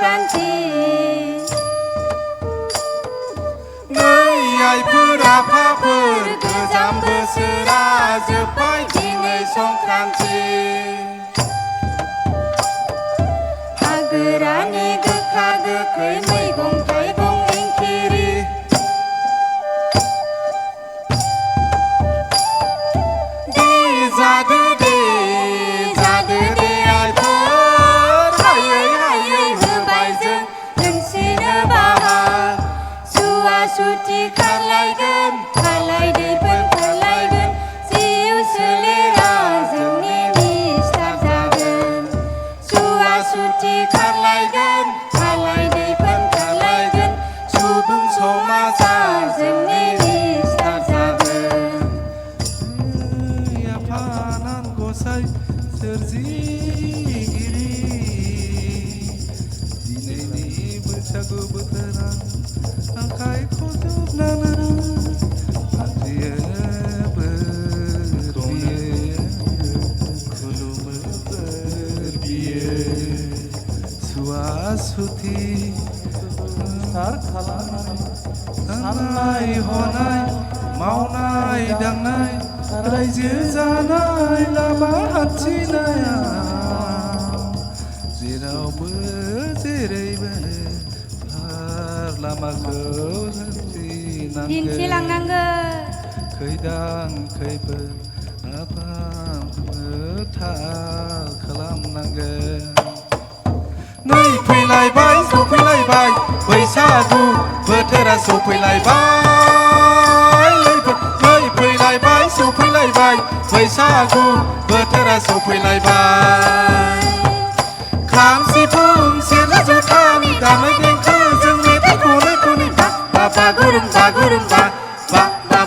संक्रान्ति नै आइफोरा फाफोर गोजाम बोसोरा जोब्बाय दिनै संक्रान्ति हागोरानि गोखा गोखै मैगं थाइगं एंखिरि जादो दे आइफोर हायै हायै होबाय जों नोंसिनो बाहार सुवा सुथि खारलायगोन खारलायदैफोर खारलायगोन जिउ सोलेरा जोंनि निस्थार जागोन सुवा सुथि खारलायगोन खारलायदैफोर खारलायगोन सुबुं समाजा जोंनि निस्थार जागोन आफानान गसाइ सोरजिगिरि दिनैनि बैसागु बोथोरा आखाइ खजबनानै फाथियोबो खुलुमो बोर बियो सुवा सुथि साननाय हनाय मावनाय दांनाय रायजो जानाय लामा हान्थिनाया जेरावबो जेरैबो फार लामाखौ दिन्थिलांनांगोन खैदां खैफोद आफादबो थाल खालामनांगोन नै फैलायबाय सफैलायबाय बैसागु बोथोरा सफैलायबाय नै फैलायबाय सफैलायबाय बैसागु बोथोरा सफैलायबाय खाम सिफुं सेरजा जथानि दामै देंखोजों मेथाइ खनै खनै बागुरुम्बा गुरुम्बा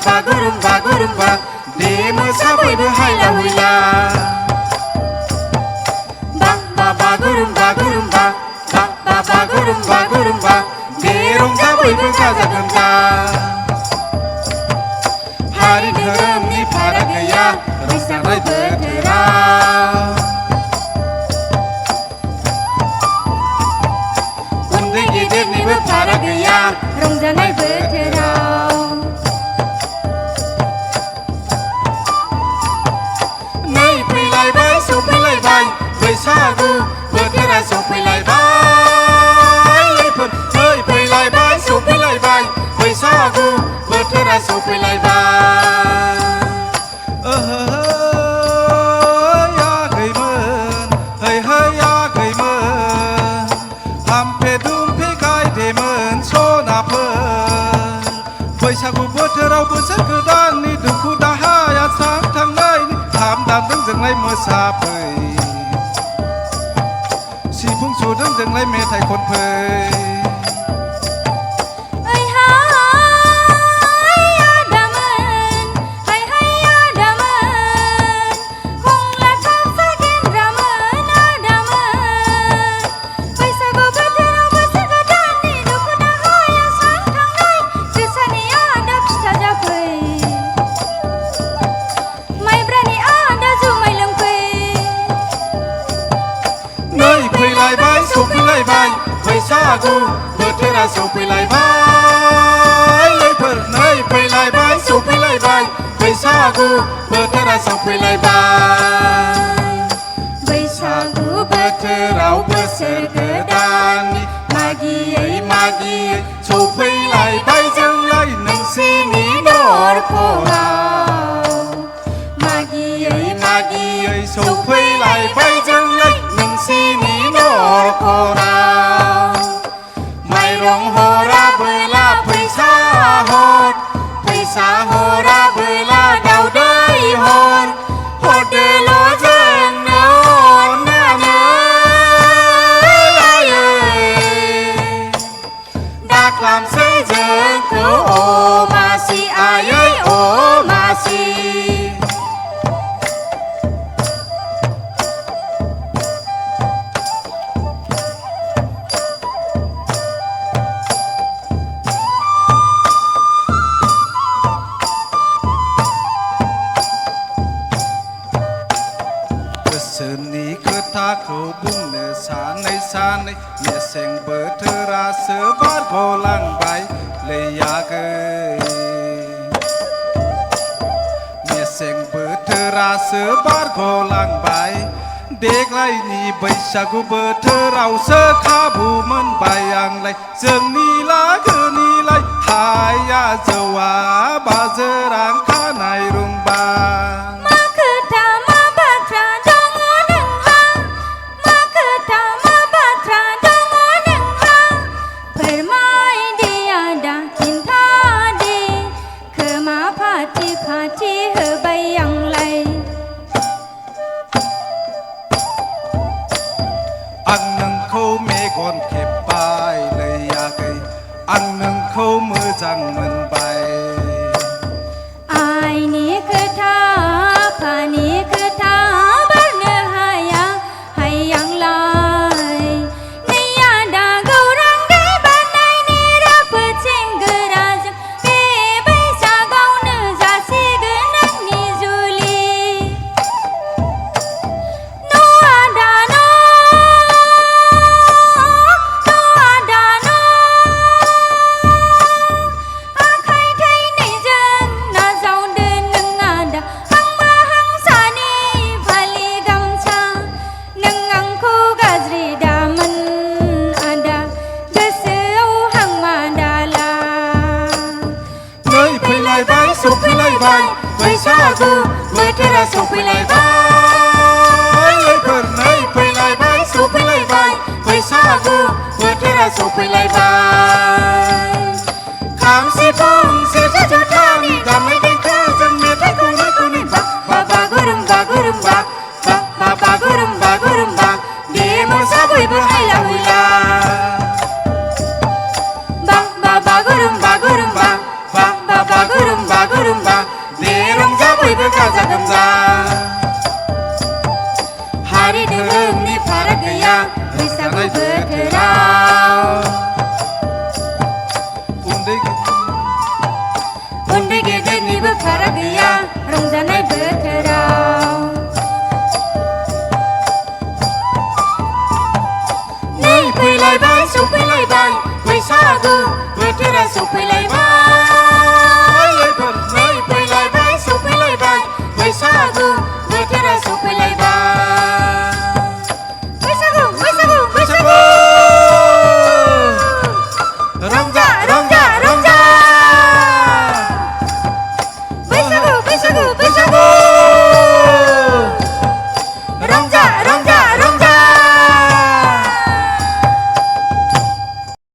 बागुरुम्बा गुरुम्बा दे मोसाबोयबो हायला हुइला बागुरुम्बा गुरुम्बा बागुरुम्बा गुरुम्बा दे रंजाबोयबो गाजा गोमजा हारि धोरोमनि फाराग गैया रंजानाय बोथोरा उन्दै गेदेरनिबो फाराग गैया रंजानाय बोथोराव नै फैलायबाय सफैलायबाय बैसागु बोथोरा सफैलायबाय नै फैलायबाय सफैलायबाय बैसागु बोथोरा सफैलायबाय आगैमोन आगैमोन हामफे दुमफे गायदेमोन सनाफोर बैसागु बोथोराव बोसोर गोदाननि दुखु दाहाया स्रां थांनायनि खाम दामदों जोंलाय मोसाफै सिफुं सुदों जोंलाय मेथाइ खनफै सफैलायबाय बैसागु बोथोरा सफैलायबाय नै फैलायबाय सफैलायबाय बैसागु बोथोरा सफैलायबाय बैसागु बोथोराव बोसोर गोदाननि मागियै मागियै सफैलायबाय जोंलाय नोंसिनि न'खराव मागियै मागियै सफैलायबाय जोंलाय नोंसिनि न'खराव माइरं हराबोला फैसा हराबोला दावदै हरदोल' जोंनो अननानै दाख्लामसै जोंखौ अमासि आयै अमासि बोथोरासो बारग'लांबाय देग्लायनि बैसागु बोथोरावसो खाबु मोनबाय आंलाय जोंनि लागोनिलाय हाया जौआ बाजोरां खानाय रुंबा मा खोथा मा बाथ्रा दङ नोंहा मा खोथा मा बाथ्रा दङ नोंहा फोरमायदे आदा खिन्थादे खोमा फाथि फाथि होबाय आंलाय आं नोंखौ मेगन खेबबायलै आगै आं नोंखौ मोजां मोनबाय आइनि खोथा आफानि खोथा बारनो हाया हायांलाय नै आदा गौरां दै बारनायनि राफोद सेंग्राजों बे बैसागावनो जासिगोन आंनि जुलि न' आदा न' आदा न' आखाइ थाइनैजों नाजावदो नों आदा हांमा हांसानि फालि गामसा नों आंखौ गाज्रि दामोन आदा गोसोआव हांमा दाला नै फैलायबाय सफैलायबाय बैसागु बोथोरा सफैलायबाय लोगोफोर नै फैलायबाय सफैलायबाय बैसागु बोथोरा सफैलायबाय खाम सिफुं सेरजा जथानि दामनाय देंखोजों मेथाइ खनै खनै बा बागुरुम्बा गुरुम्बा बा बागुरुम्बा गुरुम्बा दे मोसा बयबो हायला हुइला बा बागुरुम्बा गुरुम्बा बा बागुरुम्बा गुरुम्बा दे रंजा बयबो गाजा गोमजा हारि धोरोमनि फाराग गैया बैसागु बोथोराव उन्दै गेदेरनिबो फाराग गैया रंजानाय बोथोराव नै फैलायबाय सफैलायबाय बैसागु बोथोरा सफैलायबाय लोगोफोर नै फैलायबाय सफैलायबाय बैसागु बोथोरा सफैलायबाय बैसागु बैसागु बैसागु रंजा रंजा